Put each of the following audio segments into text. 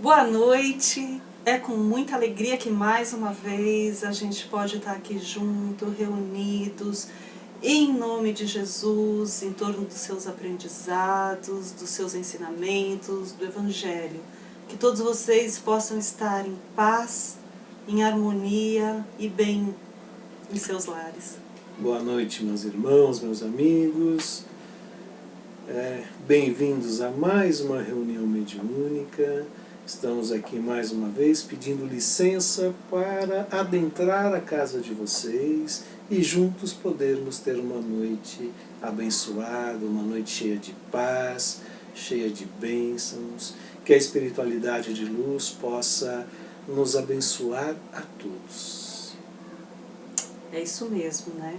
Boa noite, é com muita alegria que mais uma vez a gente pode estar aqui junto, reunidos, em nome de Jesus, em torno dos seus aprendizados, dos seus ensinamentos, do Evangelho. Que todos vocês possam estar em paz, em harmonia e bem em seus lares. Boa noite, meus irmãos, meus amigos. Bem-vindos a mais uma reunião mediúnica. Estamos aqui mais uma vez pedindo licença para adentrar a casa de vocês e juntos podermos ter uma noite abençoada, uma noite cheia de paz, cheia de bênçãos, que a espiritualidade de luz possa nos abençoar a todos. É isso mesmo, né?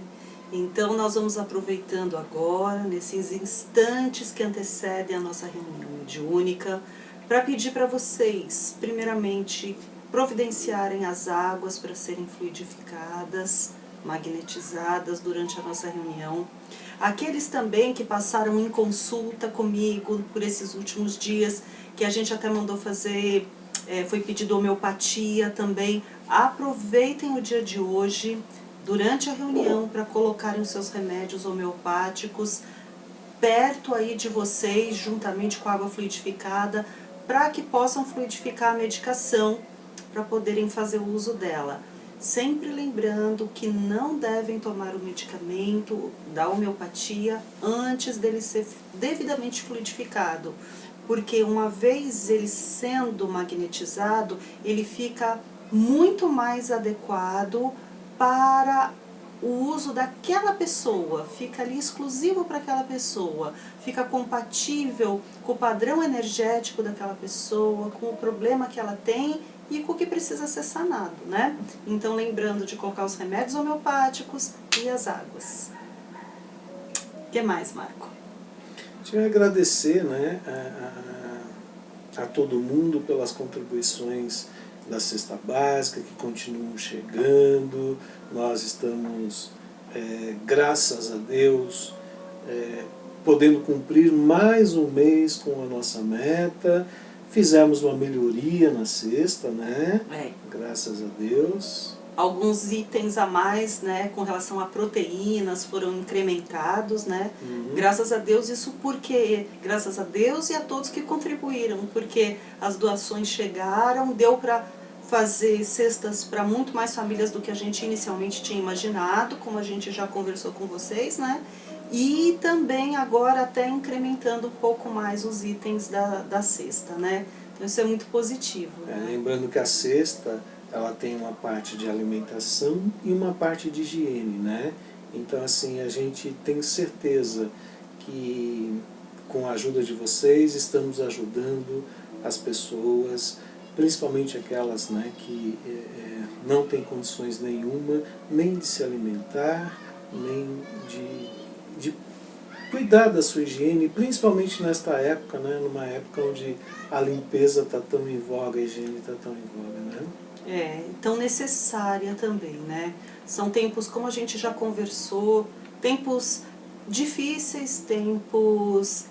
Então nós vamos aproveitando agora, nesses instantes que antecedem a nossa reunião mediúnica, para pedir para vocês, primeiramente, providenciarem as águas para serem fluidificadas, magnetizadas durante a nossa reunião. Aqueles também que passaram em consulta comigo por esses últimos dias, que a gente até mandou fazer, foi pedido homeopatia também, aproveitem o dia de hoje, durante a reunião, para colocarem os seus remédios homeopáticos perto aí de vocês, juntamente com a água fluidificada, para que possam fluidificar a medicação, para poderem fazer o uso dela. Sempre lembrando que não devem tomar o medicamento da homeopatia antes dele ser devidamente fluidificado, porque uma vez ele sendo magnetizado, ele fica muito mais adequado para o uso daquela pessoa, fica ali exclusivo para aquela pessoa, fica compatível com o padrão energético daquela pessoa, com o problema que ela tem e com o que precisa ser sanado, né? Então lembrando de colocar os remédios homeopáticos e as águas. O que mais, Marco? Queria agradecer, né, a todo mundo pelas contribuições da cesta básica que continuam chegando. Nós estamos, graças a Deus, podendo cumprir mais um mês com a nossa meta. Fizemos uma melhoria na cesta, né? Graças a Deus. Alguns itens a mais, né, com relação a proteínas foram incrementados, né? Graças a Deus, isso porque, graças a Deus e a todos que contribuíram, porque as doações chegaram, deu para fazer cestas para muito mais famílias do que a gente inicialmente tinha imaginado, como a gente já conversou com vocês, né? E também agora até incrementando um pouco mais os itens da cesta, né? Então isso é muito positivo. Né? Lembrando que a cesta, ela tem uma parte de alimentação e uma parte de higiene, né? Então, assim, a gente tem certeza que com a ajuda de vocês estamos ajudando as pessoas, principalmente aquelas, né, que não têm condições nenhuma, nem de se alimentar, nem de cuidar da sua higiene, principalmente nesta época, né, numa época onde a limpeza está tão em voga, a higiene está tão em voga, né? Tão necessária também, né? São tempos, como a gente já conversou, tempos difíceis, tempos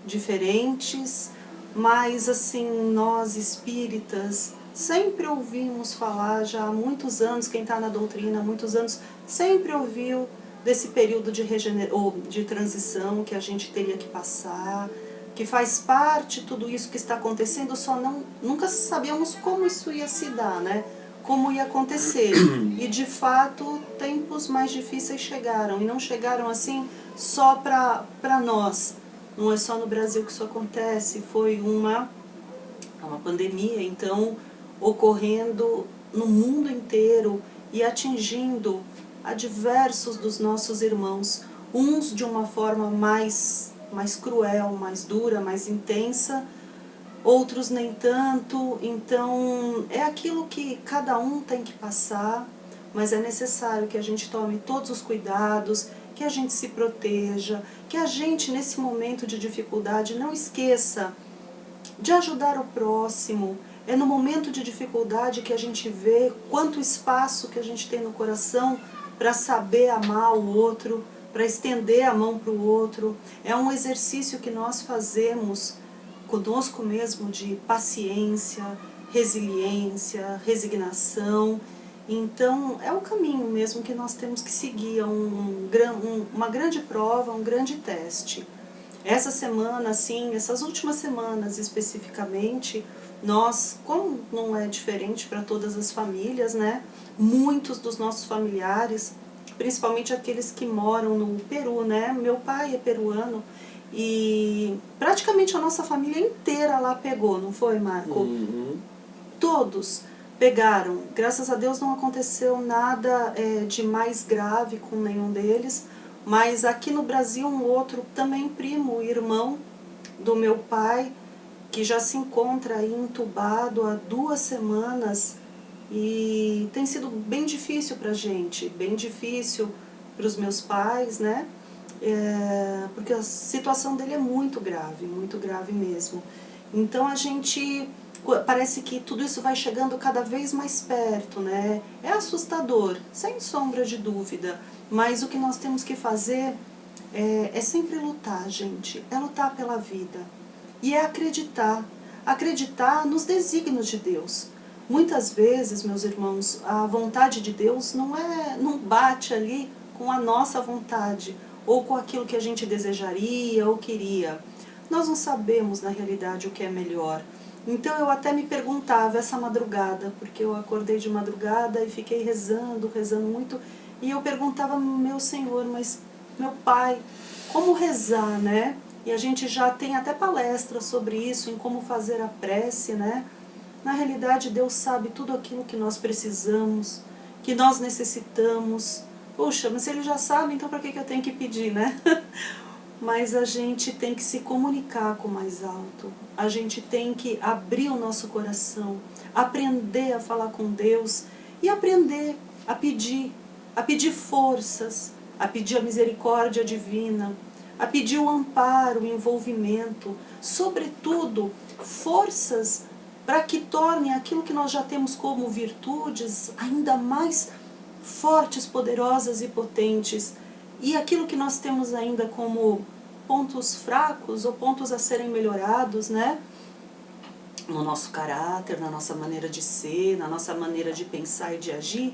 diferentes, mas assim, nós espíritas sempre ouvimos falar, já há muitos anos, quem está na doutrina há muitos anos, sempre ouviu desse período de transição que a gente teria que passar, que faz parte de tudo isso que está acontecendo, só nunca sabíamos como isso ia se dar, né? Como ia acontecer. E de fato, tempos mais difíceis chegaram, e não chegaram assim só para nós. Não é só no Brasil que isso acontece, foi uma pandemia, então, ocorrendo no mundo inteiro e atingindo a diversos dos nossos irmãos, uns de uma forma mais cruel, mais dura, mais intensa, outros nem tanto. Então é aquilo que cada um tem que passar, mas é necessário que a gente tome todos os cuidados, que a gente se proteja, que a gente nesse momento de dificuldade não esqueça de ajudar o próximo. É no momento de dificuldade que a gente vê quanto espaço que a gente tem no coração para saber amar o outro, para estender a mão para o outro. É um exercício que nós fazemos conosco mesmo de paciência, resiliência, resignação. Então é o caminho mesmo que nós temos que seguir, uma grande prova, um grande teste. Essa semana, assim, essas últimas semanas especificamente, nós, como não é diferente para todas as famílias, né? Muitos dos nossos familiares, principalmente aqueles que moram no Peru, né? Meu pai é peruano e praticamente a nossa família inteira lá pegou, não foi, Marco? Uhum. Todos pegaram. Graças a Deus não aconteceu nada de mais grave com nenhum deles, mas aqui no Brasil um outro também primo, irmão do meu pai, que já se encontra aí entubado há 2 semanas e tem sido bem difícil pra gente, bem difícil para os meus pais, né? Porque a situação dele é muito grave mesmo. Então a gente, parece que tudo isso vai chegando cada vez mais perto, né? É assustador, sem sombra de dúvida, mas o que nós temos que fazer é sempre lutar, gente, é lutar pela vida. E é acreditar nos desígnios de Deus. Muitas vezes, meus irmãos, a vontade de Deus não bate ali com a nossa vontade, ou com aquilo que a gente desejaria ou queria. Nós não sabemos, na realidade, o que é melhor. Então eu até me perguntava essa madrugada, porque eu acordei de madrugada e fiquei rezando muito, e eu perguntava, meu Senhor, mas meu Pai, como rezar, né? E a gente já tem até palestra sobre isso, em como fazer a prece, né? Na realidade, Deus sabe tudo aquilo que nós precisamos, que nós necessitamos. Puxa, mas se Ele já sabe, então para que eu tenho que pedir, né? Mas a gente tem que se comunicar com o mais alto. A gente tem que abrir o nosso coração, aprender a falar com Deus e aprender a pedir forças, a pedir a misericórdia divina, a pedir o amparo, o envolvimento, sobretudo forças para que tornem aquilo que nós já temos como virtudes ainda mais fortes, poderosas e potentes, e aquilo que nós temos ainda como pontos fracos ou pontos a serem melhorados, né? No nosso caráter, na nossa maneira de ser, na nossa maneira de pensar e de agir,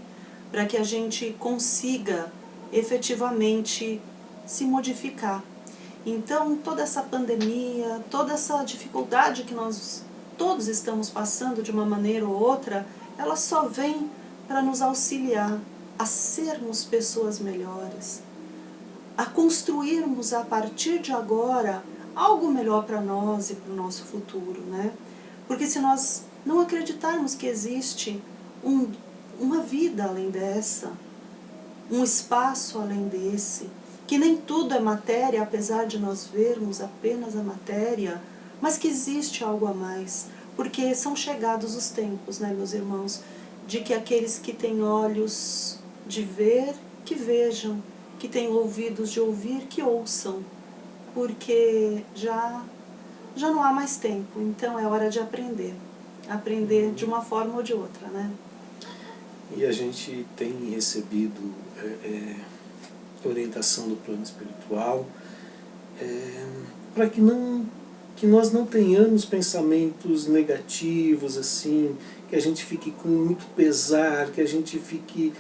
para que a gente consiga efetivamente se modificar. Então, toda essa pandemia, toda essa dificuldade que nós todos estamos passando de uma maneira ou outra, ela só vem para nos auxiliar a sermos pessoas melhores, a construirmos a partir de agora algo melhor para nós e para o nosso futuro, né? Porque se nós não acreditarmos que existe uma vida além dessa, um espaço além desse, que nem tudo é matéria, apesar de nós vermos apenas a matéria, mas que existe algo a mais, porque são chegados os tempos, né, meus irmãos, de que aqueles que têm olhos de ver, que vejam, que têm ouvidos de ouvir, que ouçam, porque já não há mais tempo, então é hora de aprender de uma forma ou de outra, né? E a gente tem recebido orientação do plano espiritual para que nós não tenhamos pensamentos negativos, assim, que a gente fique com muito pesar, que a gente fique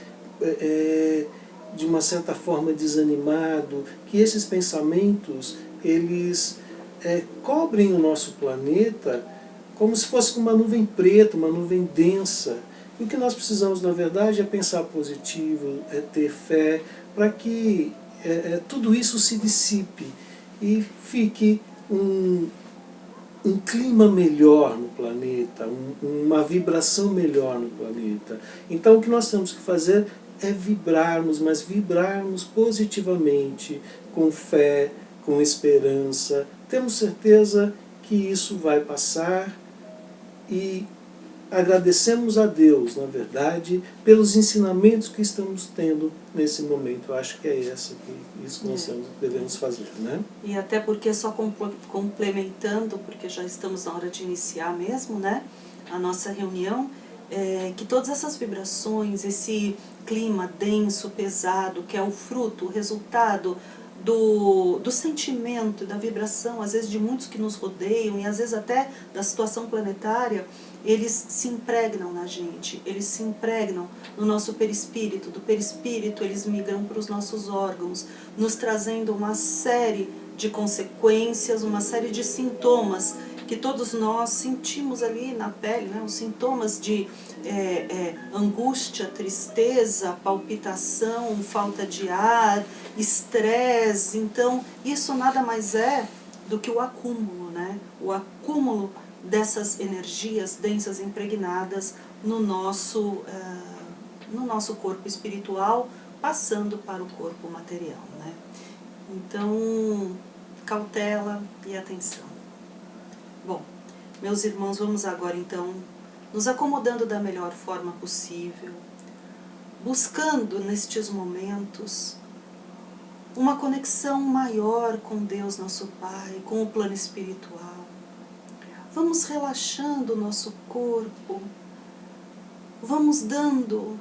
de uma certa forma desanimado, que esses pensamentos eles cobrem o nosso planeta como se fosse uma nuvem preta, uma nuvem densa. E o que nós precisamos, na verdade, é pensar positivo, é ter fé, para que tudo isso se dissipe e fique um clima melhor no planeta, uma vibração melhor no planeta. Então o que nós temos que fazer é vibrarmos, mas vibrarmos positivamente, com fé, com esperança. Temos certeza que isso vai passar e agradecemos a Deus, na verdade, pelos ensinamentos que estamos tendo nesse momento. Eu acho que é isso que nós devemos fazer, né? E até porque, só complementando, porque já estamos na hora de iniciar mesmo, né, a nossa reunião, que todas essas vibrações, esse clima denso, pesado, que é o fruto, o resultado do sentimento, da vibração, às vezes de muitos que nos rodeiam, e às vezes até da situação planetária, eles se impregnam na gente, eles se impregnam no nosso perispírito, do perispírito eles migram para os nossos órgãos, nos trazendo uma série de consequências, uma série de sintomas que todos nós sentimos ali na pele, né? Os sintomas de angústia, tristeza, palpitação, falta de ar, estresse. Então, isso nada mais é do que o acúmulo, né? O acúmulo dessas energias densas impregnadas no nosso corpo espiritual, passando para o corpo material, né? Então, cautela e atenção. Bom, meus irmãos, vamos agora então nos acomodando da melhor forma possível, buscando nestes momentos uma conexão maior com Deus nosso Pai, com o plano espiritual. Vamos relaxando o nosso corpo, vamos dando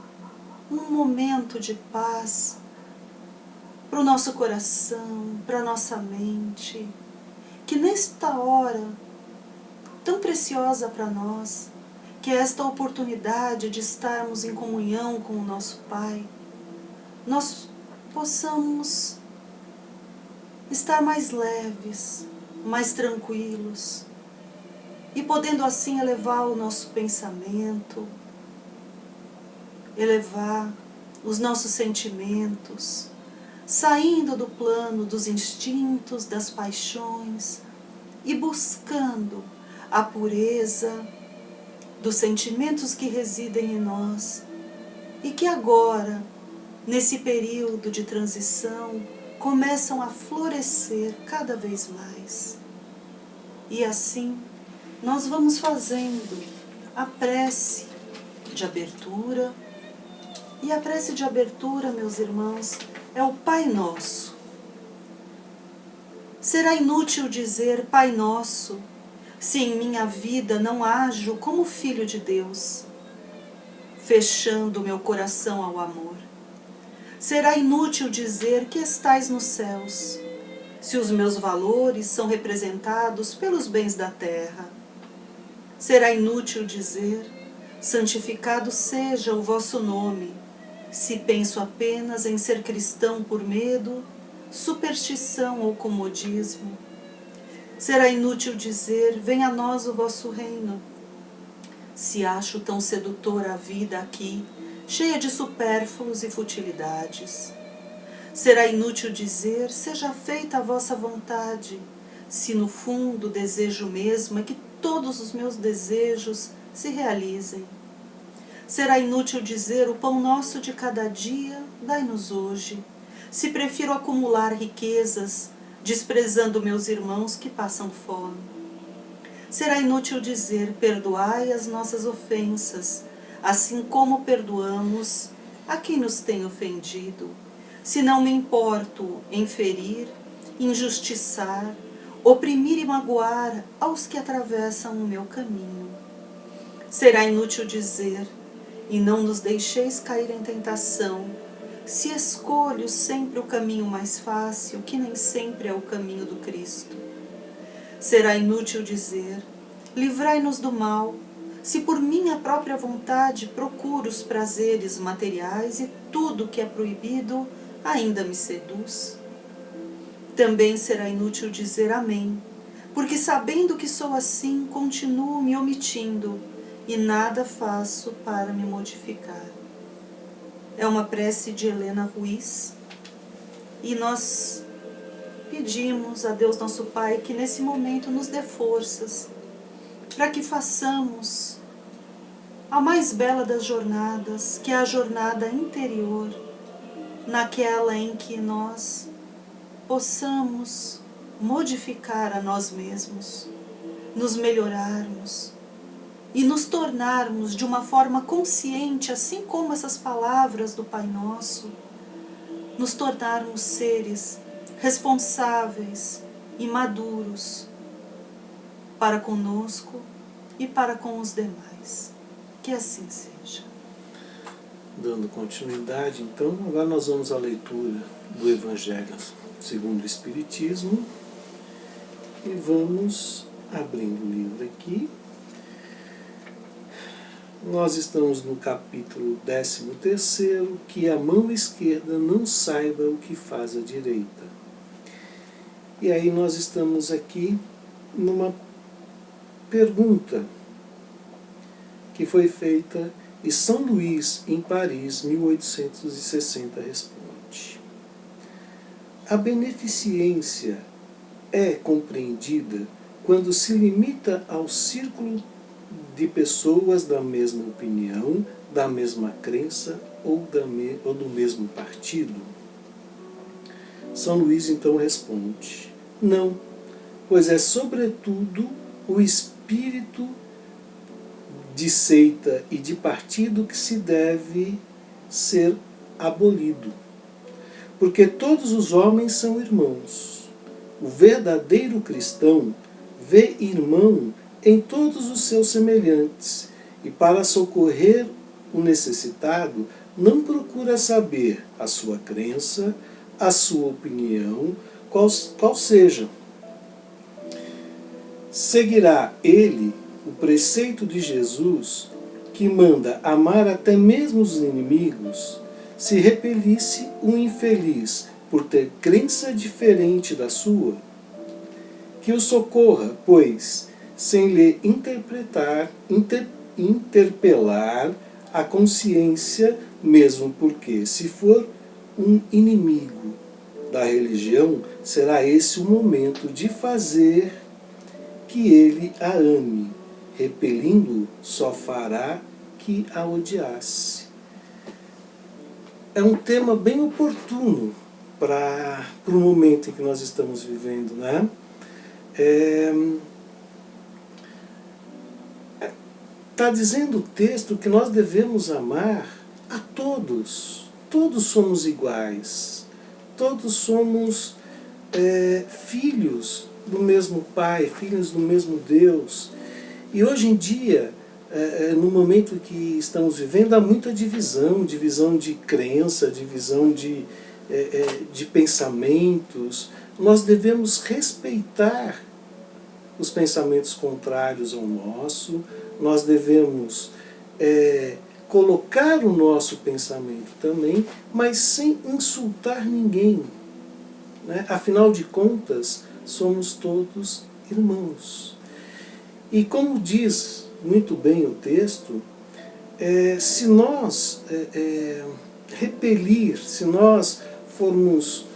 um momento de paz para o nosso coração, para a nossa mente, que nesta hora tão preciosa para nós, que é esta oportunidade de estarmos em comunhão com o nosso Pai, nós possamos estar mais leves, mais tranquilos, e podendo assim elevar o nosso pensamento, elevar os nossos sentimentos, saindo do plano dos instintos, das paixões, e buscando a pureza dos sentimentos que residem em nós e que agora, nesse período de transição, começam a florescer cada vez mais. E assim, nós vamos fazendo a prece de abertura. E a prece de abertura, meus irmãos, é o Pai Nosso. Será inútil dizer Pai Nosso, se em minha vida não ajo como filho de Deus, fechando meu coração ao amor. Será inútil dizer que estais nos céus, se os meus valores são representados pelos bens da terra. Será inútil dizer, santificado seja o vosso nome, se penso apenas em ser cristão por medo, superstição ou comodismo. Será inútil dizer, venha a nós o vosso reino, se acho tão sedutora a vida aqui, cheia de supérfluos e futilidades. Será inútil dizer, seja feita a vossa vontade, se no fundo desejo mesmo é que todos os meus desejos se realizem. Será inútil dizer, o pão nosso de cada dia, dai-nos hoje, se prefiro acumular riquezas, desprezando meus irmãos que passam fome. Será inútil dizer, perdoai as nossas ofensas, assim como perdoamos a quem nos tem ofendido, se não me importo em ferir, injustiçar, oprimir e magoar aos que atravessam o meu caminho. Será inútil dizer, e não nos deixeis cair em tentação, se escolho sempre o caminho mais fácil, que nem sempre é o caminho do Cristo. Será inútil dizer, livrai-nos do mal, se por minha própria vontade procuro os prazeres materiais e tudo que é proibido ainda me seduz. Também será inútil dizer amém, porque sabendo que sou assim, continuo me omitindo e nada faço para me modificar. É uma prece de Helena Ruiz e nós pedimos a Deus nosso Pai que nesse momento nos dê forças para que façamos a mais bela das jornadas, que é a jornada interior, naquela em que nós possamos modificar a nós mesmos, nos melhorarmos e nos tornarmos de uma forma consciente, assim como essas palavras do Pai Nosso, nos tornarmos seres responsáveis e maduros para conosco e para com os demais. Que assim seja. Dando continuidade, então, agora nós vamos à leitura do Evangelho segundo o Espiritismo, e vamos abrindo o livro aqui. Nós estamos no capítulo 13º, que a mão esquerda não saiba o que faz a direita. E aí nós estamos aqui numa pergunta que foi feita e São Luís, em Paris, 1860, responde: a beneficência é compreendida quando se limita ao círculo de pessoas da mesma opinião, da mesma crença ou do mesmo partido? São Luís então responde: não, pois é sobretudo o espírito de seita e de partido que se deve ser abolido. Porque todos os homens são irmãos. O verdadeiro cristão vê irmão em todos os seus semelhantes e, para socorrer o necessitado, não procura saber a sua crença, a sua opinião, qual seja. Seguirá ele o preceito de Jesus, que manda amar até mesmo os inimigos, se repelisse um infeliz por ter crença diferente da sua? Que o socorra, pois, sem lhe interpelar a consciência, mesmo porque, se for um inimigo da religião, será esse o momento de fazer que ele a ame. Repelindo-o, só fará que a odiasse. É um tema bem oportuno para o momento em que nós estamos vivendo, né? Está dizendo o texto que nós devemos amar a todos. Todos somos iguais. Todos somos filhos do mesmo Pai, filhos do mesmo Deus. E hoje em dia, no momento que estamos vivendo, há muita divisão de crença, divisão de pensamentos. Nós devemos respeitar os pensamentos contrários ao nosso, nós devemos colocar o nosso pensamento também, mas sem insultar ninguém, né? Afinal de contas, somos todos irmãos. E como diz muito bem o texto, se nós repelir, se nós formos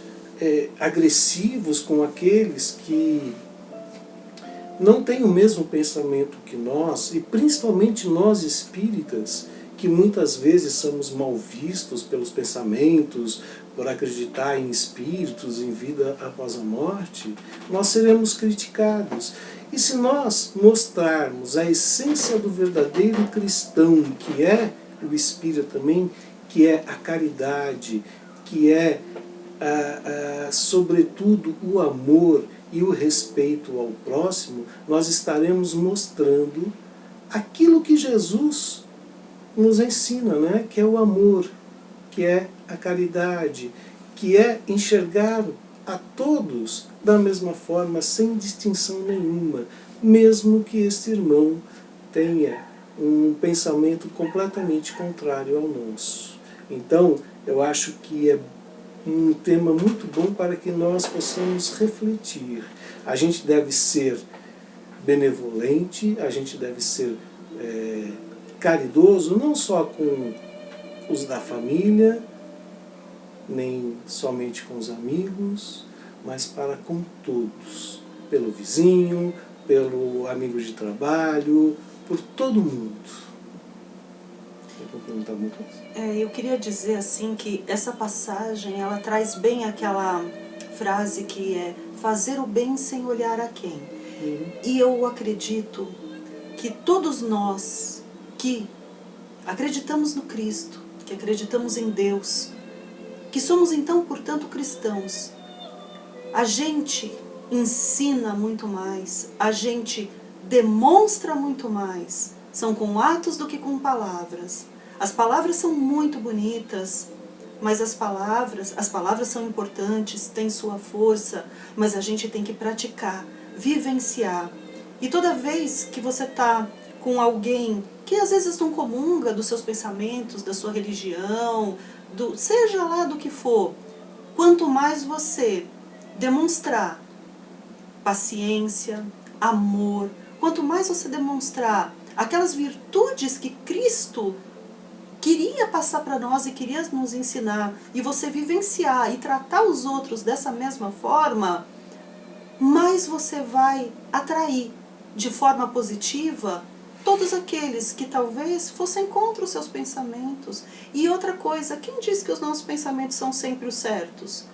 agressivos com aqueles que não têm o mesmo pensamento que nós, e principalmente nós espíritas, que muitas vezes somos mal vistos pelos pensamentos, por acreditar em espíritos, em vida após a morte, nós seremos criticados. E se nós mostrarmos a essência do verdadeiro cristão, que é o espírita também, que é a caridade, que é, sobretudo, o amor e o respeito ao próximo, nós estaremos mostrando aquilo que Jesus nos ensina, né? Que é o amor, que é a caridade, que é enxergar a todos da mesma forma, sem distinção nenhuma, mesmo que este irmão tenha um pensamento completamente contrário ao nosso. Então, eu acho que é um tema muito bom para que nós possamos refletir. A gente deve ser benevolente, a gente deve ser caridoso, não só com os da família, nem somente com os amigos, mas para com todos, pelo vizinho, pelo amigo de trabalho, por todo mundo. Quer complementar alguma coisa? Eu queria dizer assim que essa passagem ela traz bem aquela frase que é fazer o bem sem olhar a quem. E eu acredito que todos nós que acreditamos no Cristo, que acreditamos em Deus, que somos então, portanto, cristãos, a gente ensina muito mais, a gente demonstra muito mais, são com atos do que com palavras. As palavras são muito bonitas, Mas as palavras são importantes, têm sua força, mas a gente tem que praticar, vivenciar. E toda vez que você está com alguém que às vezes não comunga dos seus pensamentos, da sua religião, seja lá do que for, quanto mais você demonstrar paciência, amor, quanto mais você demonstrar aquelas virtudes que Cristo queria passar para nós e queria nos ensinar, e você vivenciar e tratar os outros dessa mesma forma, mais você vai atrair de forma positiva todos aqueles que talvez fossem contra os seus pensamentos. E outra coisa, quem diz que os nossos pensamentos são sempre os certos?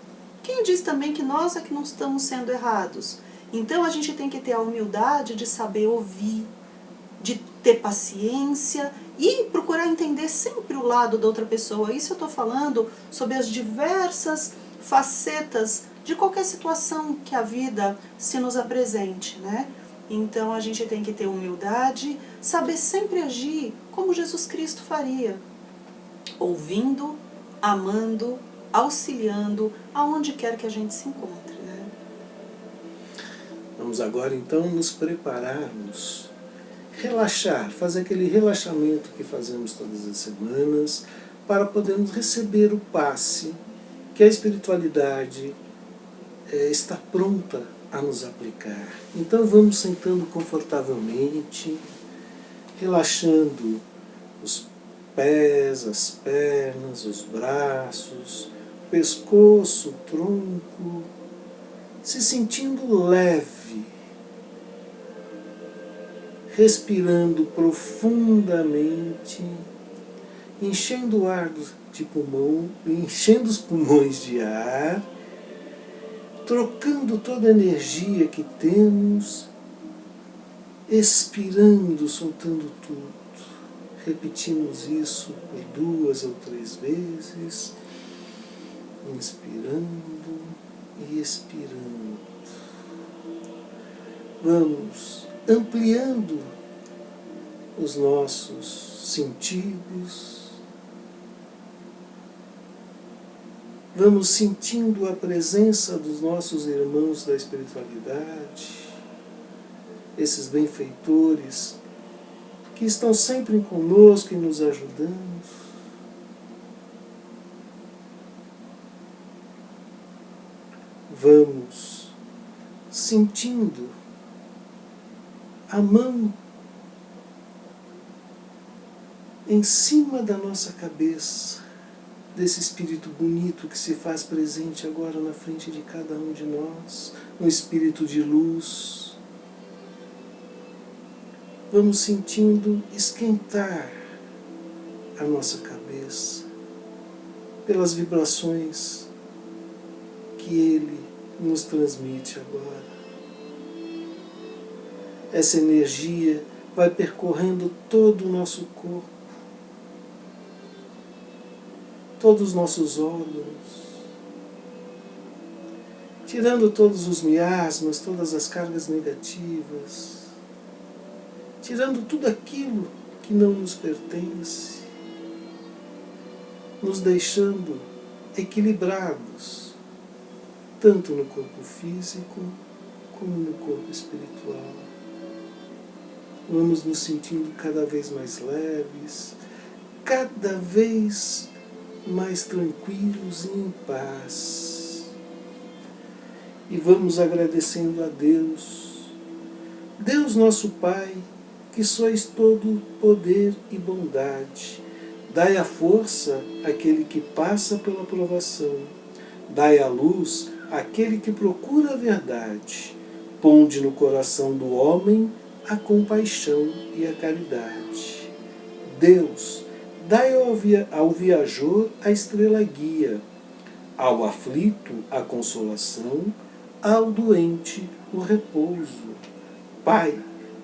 Quem diz também que nós é que não estamos sendo errados? Então a gente tem que ter a humildade de saber ouvir, de ter paciência e procurar entender sempre o lado da outra pessoa. Isso eu estou falando sobre as diversas facetas de qualquer situação que a vida se nos apresente, né? Então a gente tem que ter humildade, saber sempre agir como Jesus Cristo faria, ouvindo, amando, auxiliando, aonde quer que a gente se encontre, né? Vamos agora então nos prepararmos, relaxar, fazer aquele relaxamento que fazemos todas as semanas, para podermos receber o passe que a espiritualidade está pronta a nos aplicar. Então vamos sentando confortavelmente, relaxando os pés, as pernas, os braços, o pescoço, o tronco, se sentindo leve, respirando profundamente, enchendo o ar de pulmão, enchendo os pulmões de ar, trocando toda a energia que temos, expirando, soltando tudo. Repetimos isso por 2 ou 3 vezes, inspirando e expirando. Vamos ampliando os nossos sentidos, vamos sentindo a presença dos nossos irmãos da espiritualidade, esses benfeitores que estão sempre conosco e nos ajudando. Vamos sentindo a mão em cima da nossa cabeça, desse espírito bonito que se faz presente agora na frente de cada um de nós, um espírito de luz. Vamos sentindo esquentar a nossa cabeça pelas vibrações que ele nos transmite agora. Essa energia vai percorrendo todo o nosso corpo, todos os nossos órgãos, tirando todos os miasmas, todas as cargas negativas, tirando tudo aquilo que não nos pertence, nos deixando equilibrados, tanto no corpo físico como no corpo espiritual. Vamos nos sentindo cada vez mais leves, cada vez mais tranquilos e em paz. E vamos agradecendo a Deus, Deus nosso Pai, que sois todo poder e bondade. Dai a força àquele que passa pela provação. Dai a luz àquele que procura a verdade. Ponde no coração do homem a compaixão e a caridade. Deus, dai ao viajor a estrela guia, ao aflito a consolação, ao doente o repouso. Pai,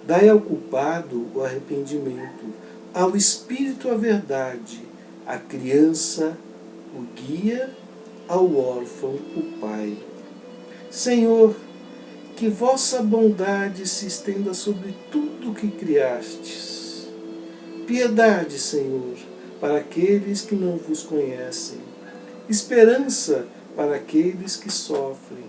dai ao culpado o arrependimento, ao espírito a verdade, à criança o guia, ao órfão o pai. Senhor, que vossa bondade se estenda sobre tudo o que criastes. Piedade, Senhor, para aqueles que não vos conhecem. esperança para aqueles que sofrem.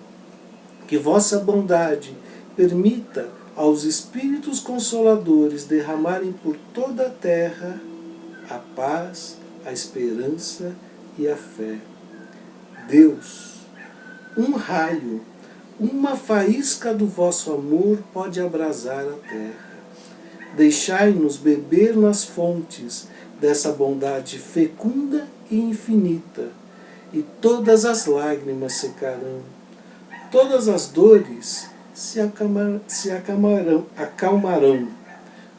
Que vossa bondade permita aos Espíritos Consoladores derramarem por toda a terra a paz, a esperança e a fé. Deus, um raio, uma faísca do vosso amor pode abrasar a terra. Deixai-nos beber nas fontes dessa bondade fecunda e infinita, e todas as lágrimas secarão, todas as dores se acalmarão.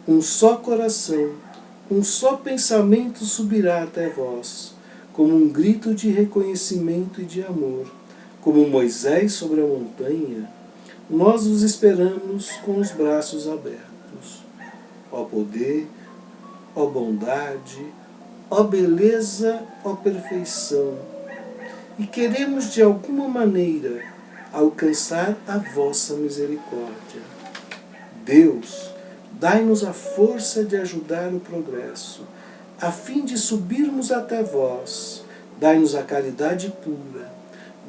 Um só coração, um só pensamento subirá até vós, como um grito de reconhecimento e de amor. Como Moisés sobre a montanha, nós os esperamos com os braços abertos. Ó poder, ó bondade, ó beleza, ó perfeição. E queremos de alguma maneira alcançar a vossa misericórdia. Deus, dai-nos a força de ajudar o progresso, a fim de subirmos até vós. Dai-nos a caridade pura,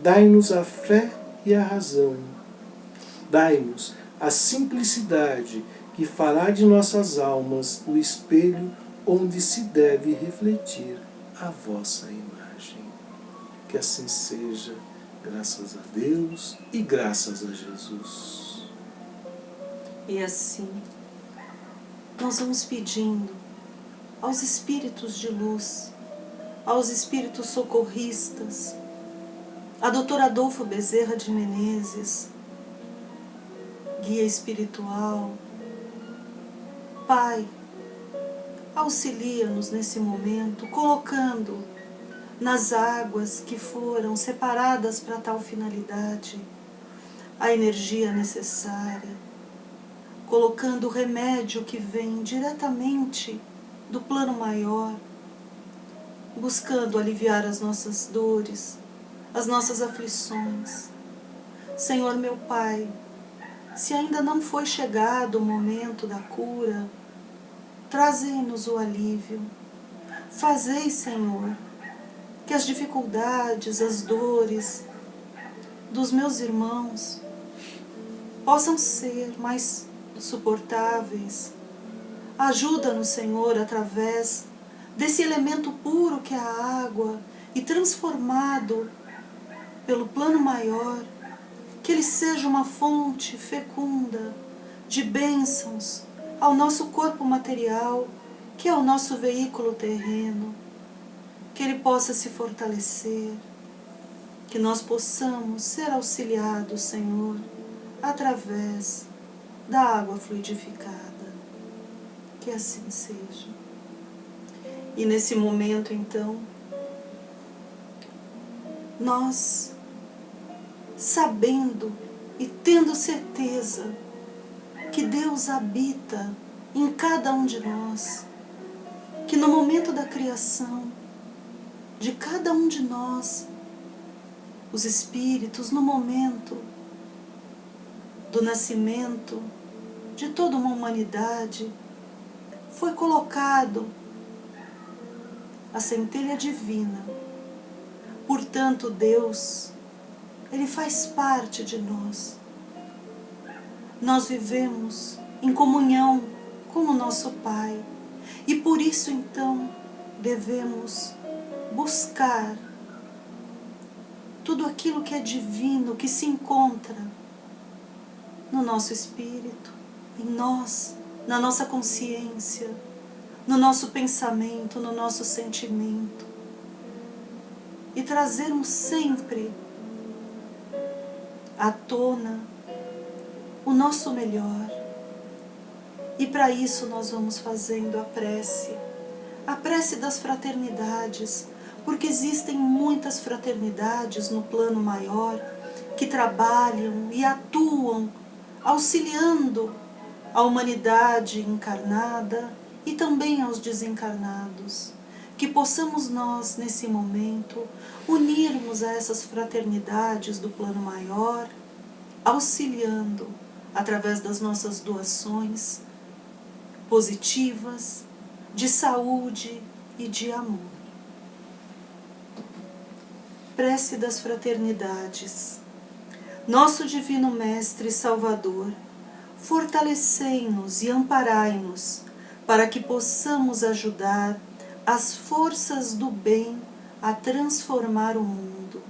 dai-nos a fé e a razão. Dai-nos a simplicidade que fará de nossas almas o espelho onde se deve refletir a vossa imagem. Que assim seja, graças a Deus e graças a Jesus. E assim, nós vamos pedindo aos espíritos de luz, aos espíritos socorristas, a doutora Adolfo Bezerra de Menezes, guia espiritual. Pai, auxilia-nos nesse momento, colocando nas águas que foram separadas para tal finalidade a energia necessária, colocando o remédio que vem diretamente do plano maior, buscando aliviar as nossas dores, as nossas aflições. Senhor meu Pai, se ainda não foi chegado o momento da cura, trazei-nos o alívio. Fazei, Senhor, que as dificuldades, as dores dos meus irmãos possam ser mais suportáveis. Ajuda-nos, Senhor, através desse elemento puro que é a água e transformado pelo plano maior, que ele seja uma fonte fecunda de bênçãos ao nosso corpo material, que é o nosso veículo terreno, que ele possa se fortalecer, que nós possamos ser auxiliados, Senhor, através da água fluidificada. Que assim seja. E nesse momento, então, nós, sabendo e tendo certeza que Deus habita em cada um de nós, que no momento da criação de cada um de nós, os espíritos, no momento do nascimento de toda uma humanidade, foi colocado a centelha divina. Portanto, Deus, ele faz parte de nós. Nós vivemos em comunhão com o nosso Pai. E por isso, então, devemos buscar tudo aquilo que é divino, que se encontra no nosso espírito, em nós, na nossa consciência, no nosso pensamento, no nosso sentimento. E trazermos sempre à tona o nosso melhor. E para isso nós vamos fazendo a prece das fraternidades, porque existem muitas fraternidades no plano maior que trabalham e atuam, auxiliando a humanidade encarnada e também aos desencarnados. Que possamos nós, nesse momento, unirmos a essas fraternidades do plano maior, auxiliando através das nossas doações positivas, de saúde e de amor. prece das fraternidades. Nosso Divino Mestre e Salvador, fortalecei-nos e amparai-nos, para que possamos ajudar as forças do bem a transformar o mundo.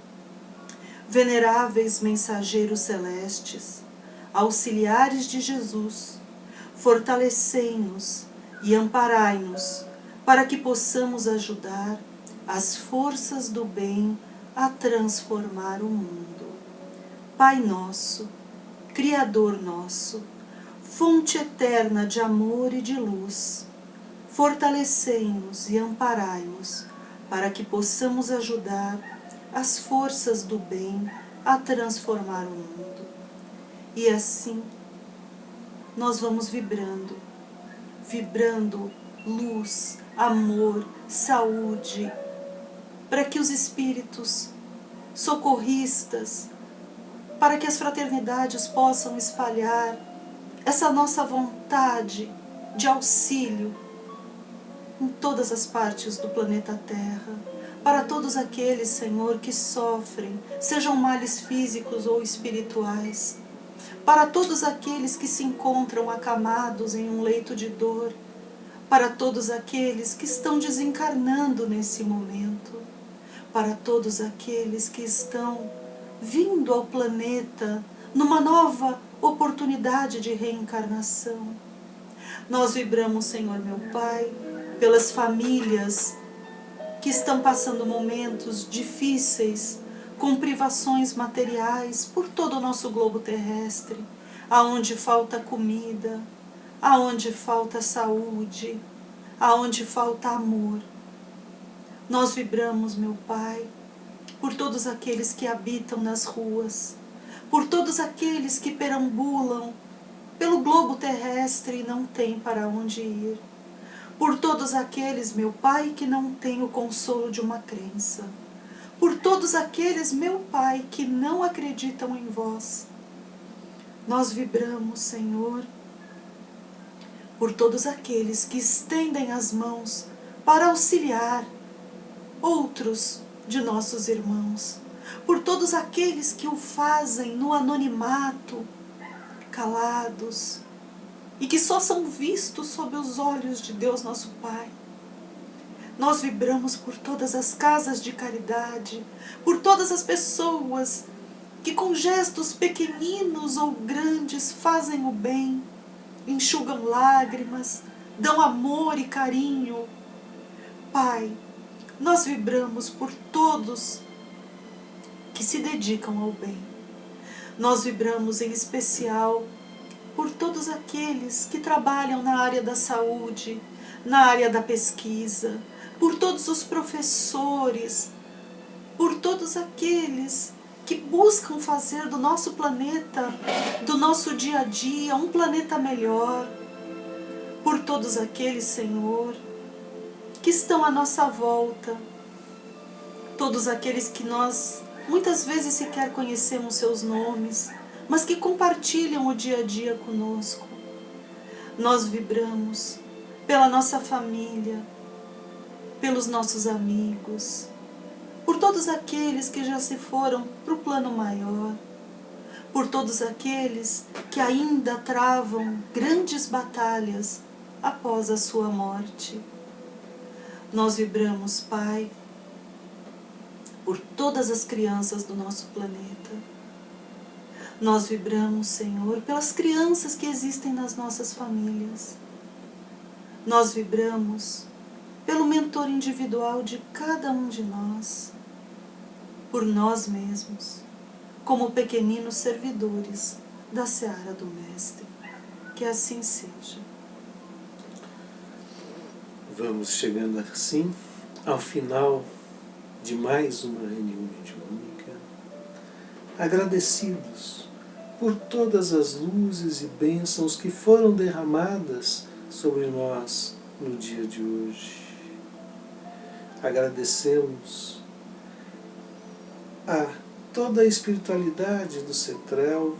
Veneráveis mensageiros celestes, auxiliares de Jesus, fortalecei-nos e amparai-nos, para que possamos ajudar as forças do bem a transformar o mundo. Pai nosso, Criador nosso, fonte eterna de amor e de luz, fortalecei-nos e amparai-nos, para que possamos ajudar as forças do bem a transformar o mundo. E assim, nós vamos vibrando luz, amor, saúde, para que os espíritos socorristas, para que as fraternidades possam espalhar essa nossa vontade de auxílio em todas as partes do planeta Terra, para todos aqueles, Senhor, que sofrem, sejam males físicos ou espirituais, para todos aqueles que se encontram acamados em um leito de dor, para todos aqueles que estão desencarnando nesse momento, para todos aqueles que estão vindo ao planeta numa nova oportunidade de reencarnação. Nós vibramos, Senhor meu Pai, pelas famílias que estão passando momentos difíceis, com privações materiais por todo o nosso globo terrestre, aonde falta comida, aonde falta saúde, aonde falta amor. Nós vibramos, meu Pai, por todos aqueles que habitam nas ruas, por todos aqueles que perambulam pelo globo terrestre e não têm para onde ir, por todos aqueles, meu Pai, que não têm o consolo de uma crença, por todos aqueles, meu Pai, que não acreditam em vós. Nós vibramos, Senhor, por todos aqueles que estendem as mãos para auxiliar outros de nossos irmãos, por todos aqueles que o fazem no anonimato, calados, e que só são vistos sob os olhos de Deus nosso Pai. Nós vibramos por todas as casas de caridade, por todas as pessoas que com gestos pequeninos ou grandes fazem o bem, enxugam lágrimas, dão amor e carinho. Pai, nós vibramos por todos que se dedicam ao bem. Nós vibramos em especial por todos aqueles que trabalham na área da saúde, na área da pesquisa, por todos os professores, por todos aqueles que buscam fazer do nosso planeta, do nosso dia a dia, um planeta melhor, por todos aqueles, Senhor, que estão à nossa volta, todos aqueles que nós muitas vezes sequer conhecemos seus nomes, mas que compartilham o dia a dia conosco. Nós vibramos pela nossa família, pelos nossos amigos, por todos aqueles que já se foram para o plano maior, por todos aqueles que ainda travam grandes batalhas após a sua morte. Nós vibramos, Pai, por todas as crianças do nosso planeta. Nós vibramos, Senhor, pelas crianças que existem nas nossas famílias. Nós vibramos pelo mentor individual de cada um de nós, por nós mesmos, como pequeninos servidores da seara do Mestre. Que assim seja. Vamos chegando assim ao final de mais uma reunião mediúnica, agradecidos por todas as luzes e bênçãos que foram derramadas sobre nós no dia de hoje. Agradecemos a toda a espiritualidade do CETRELV,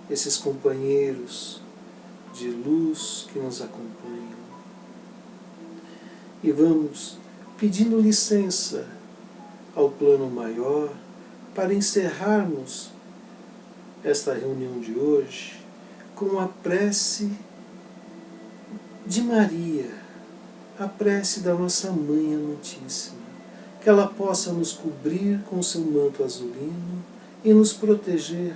esses companheiros de luz que nos acompanham. E vamos pedindo licença ao plano maior, para encerrarmos esta reunião de hoje com a prece de Maria, a prece da nossa Mãe Amantíssima, que ela possa nos cobrir com seu manto azulino e nos proteger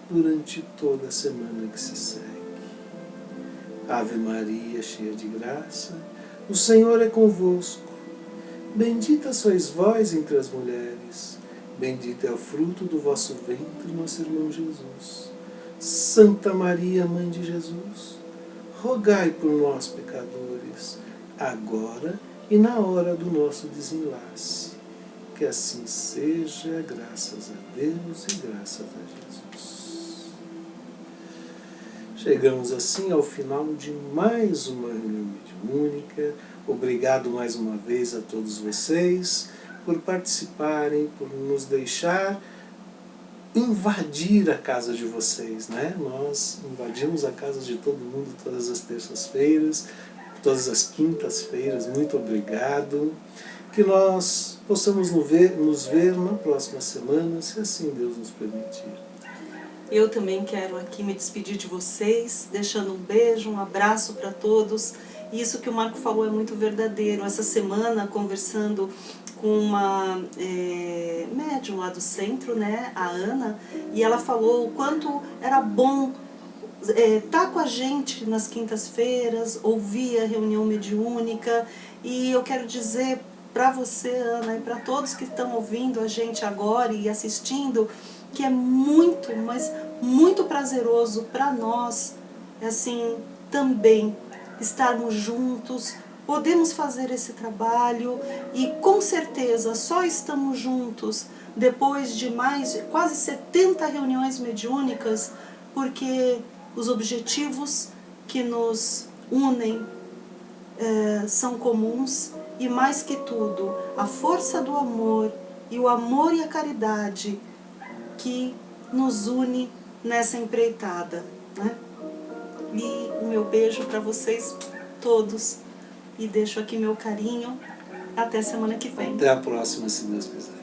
durante toda a semana que se segue. Ave Maria, cheia de graça, o Senhor é convosco. Bendita sois vós entre as mulheres, bendito é o fruto do vosso ventre, nosso irmão Jesus. Santa Maria, Mãe de Jesus, rogai por nós, pecadores, agora e na hora do nosso desenlace. Que assim seja, graças a Deus e graças a Jesus. Chegamos assim ao final de mais uma reunião mediúnica. Obrigado mais uma vez a todos vocês por participarem, por nos deixar invadir a casa de vocês, né? Nós invadimos a casa de todo mundo todas as terças-feiras, todas as quintas-feiras. Muito obrigado. Que nós possamos nos ver na próxima semana, se assim Deus nos permitir. Eu também quero aqui me despedir de vocês, deixando um beijo, um abraço para todos. Isso que o Marco falou é muito verdadeiro. Essa semana, conversando com uma médium lá do centro, né, a Ana, e ela falou o quanto era bom estar com a gente nas quintas-feiras, ouvir a reunião mediúnica. E eu quero dizer para você, Ana, e para todos que estão ouvindo a gente agora e assistindo, que é muito, mas muito prazeroso para nós, assim, também estarmos juntos, podemos fazer esse trabalho e com certeza só estamos juntos depois de quase 70 reuniões mediúnicas, porque os objetivos que nos unem são comuns e, mais que tudo, a força do amor e o amor e a caridade que nos une nessa empreitada, né? E o meu beijo para vocês todos e deixo aqui meu carinho. Até semana que vem. Até a próxima, se Deus quiser.